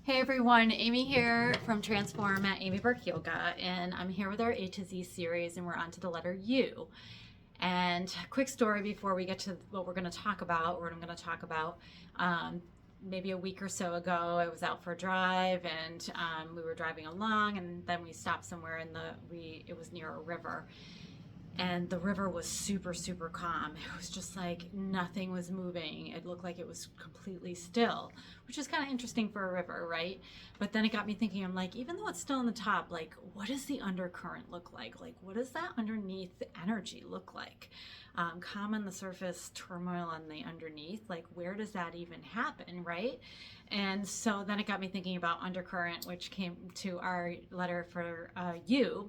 Hey everyone, Amy here from Transform at Amy Burke Yoga, and I'm here with our A to Z series, and we're on to the letter U. And quick story before we get to what we're going to talk about, what I'm going to talk about. Maybe a week or so ago, I was out for a drive, and we were driving along, and then we stopped somewhere it was near a river, and the river was super calm. It was just like nothing was moving. It looked like it was completely still, which is kind of interesting for a river, right? But then it got me thinking, I'm like, even though it's still in the top, like, what does the undercurrent look like? Like, what does that underneath energy look like? Calm on the surface, turmoil on the underneath. Like, where does that even happen, right? And so then it got me thinking about undercurrent, which came to our letter for you,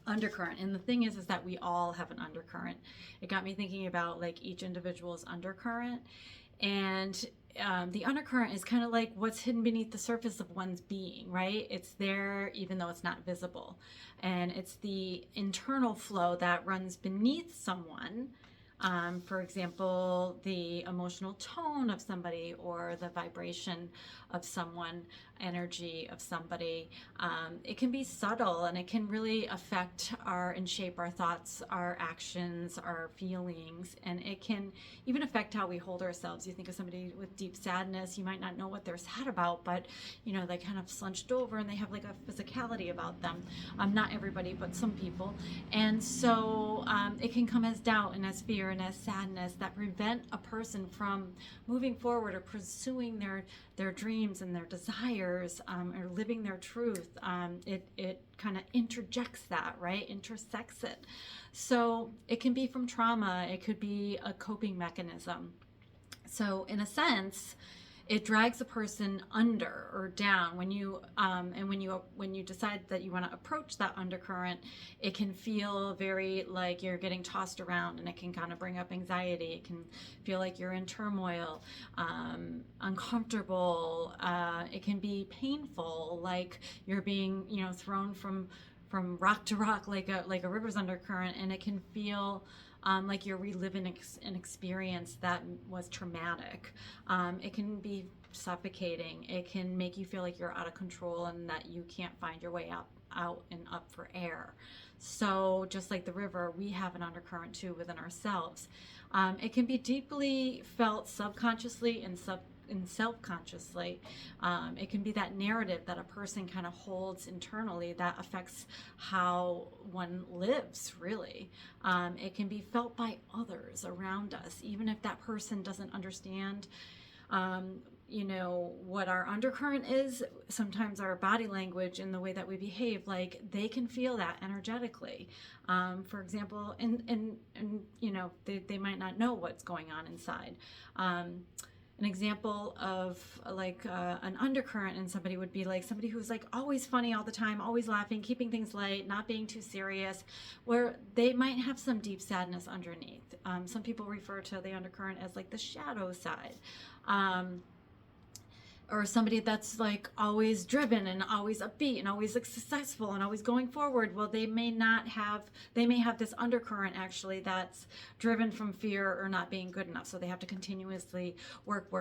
undercurrent. And the thing is that we all have an undercurrent. It got me thinking about like each individual's undercurrent. And the undercurrent is kind of like what's hidden beneath the surface of one's being, right? It's there even though it's not visible. And it's the internal flow that runs beneath someone. For example, the emotional tone of somebody or the vibration of someone, energy of somebody. It can be subtle, and it can really affect and shape our thoughts, our actions, our feelings, and it can even affect how we hold ourselves. You think of somebody with deep sadness, you might not know what they're sad about, but they kind of slunched over and they have like a physicality about them. Not everybody, but some people. And so it can come as doubt and as fear and as sadness that prevent a person from moving forward or pursuing their dreams and their desires, or living their truth. It kind of interjects that, right? Intersects it. So it can be from trauma. It could be a coping mechanism. So in a sense, it drags a person under or down when you when you decide that you want to approach that undercurrent. It can feel very like you're getting tossed around, and it can kind of bring up anxiety. It can feel like you're in turmoil, uncomfortable. It can be painful, like you're being thrown from rock to rock, like a river's undercurrent, and it can feel like you're reliving an experience that was traumatic. It can be suffocating. It can make you feel like you're out of control and that you can't find your way out and up for air. So just like the river, we have an undercurrent too within ourselves. It can be deeply felt subconsciously and self-consciously. It can be that narrative that a person kind of holds internally that affects how one lives, really. It can be felt by others around us, even if that person doesn't understand what our undercurrent is. Sometimes our body language and the way that we behave, like they can feel that energetically. For example, and they might not know what's going on inside. An example of like an undercurrent in somebody would be like somebody who's like always funny all the time, always laughing, keeping things light, not being too serious, where they might have some deep sadness underneath. Some people refer to the undercurrent as like the shadow side. Or somebody that's like always driven and always upbeat and always successful and always going forward. Well, they may have this undercurrent actually that's driven from fear or not being good enough. So they have to continuously work.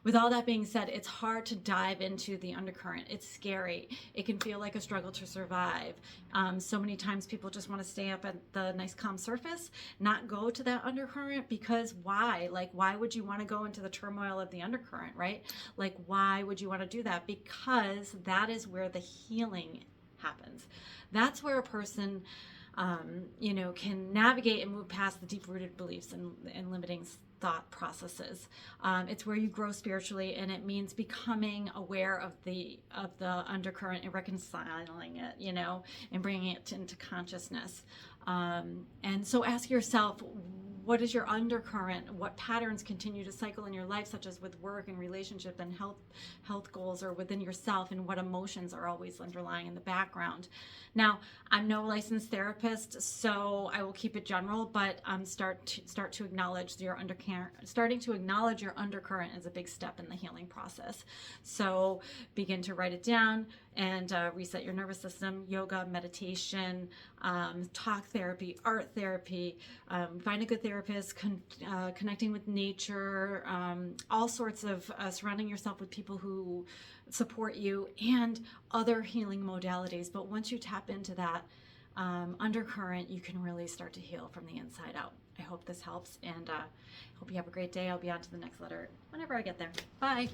With all that being said, it's hard to dive into the undercurrent. It's scary. It can feel like a struggle to survive. So many times people just want to stay up at the nice calm surface, not go to that undercurrent, because why? Like, why would you want to go into the turmoil of the undercurrent, right? Like, why would you want to do that? Because that is where the healing happens. That's where a person, can navigate and move past the deep-rooted beliefs and limiting thought processes. It's where you grow spiritually, and it means becoming aware of the undercurrent and reconciling it, and bringing it into consciousness. And so ask yourself, what is your undercurrent? What patterns continue to cycle in your life, such as with work and relationship and health goals, or within yourself, and what emotions are always underlying in the background? Now, I'm no licensed therapist, so I will keep it general, but start to acknowledge your undercurrent. Starting to acknowledge your undercurrent is a big step in the healing process. So begin to write it down and reset your nervous system. Yoga, meditation, talk therapy, art therapy, find a good therapist, connecting with nature, all sorts of surrounding yourself with people who support you, and other healing modalities. But once you tap into that undercurrent, you can really start to heal from the inside out. I hope this helps, and hope you have a great day. I'll be on to the next letter whenever I get there. Bye.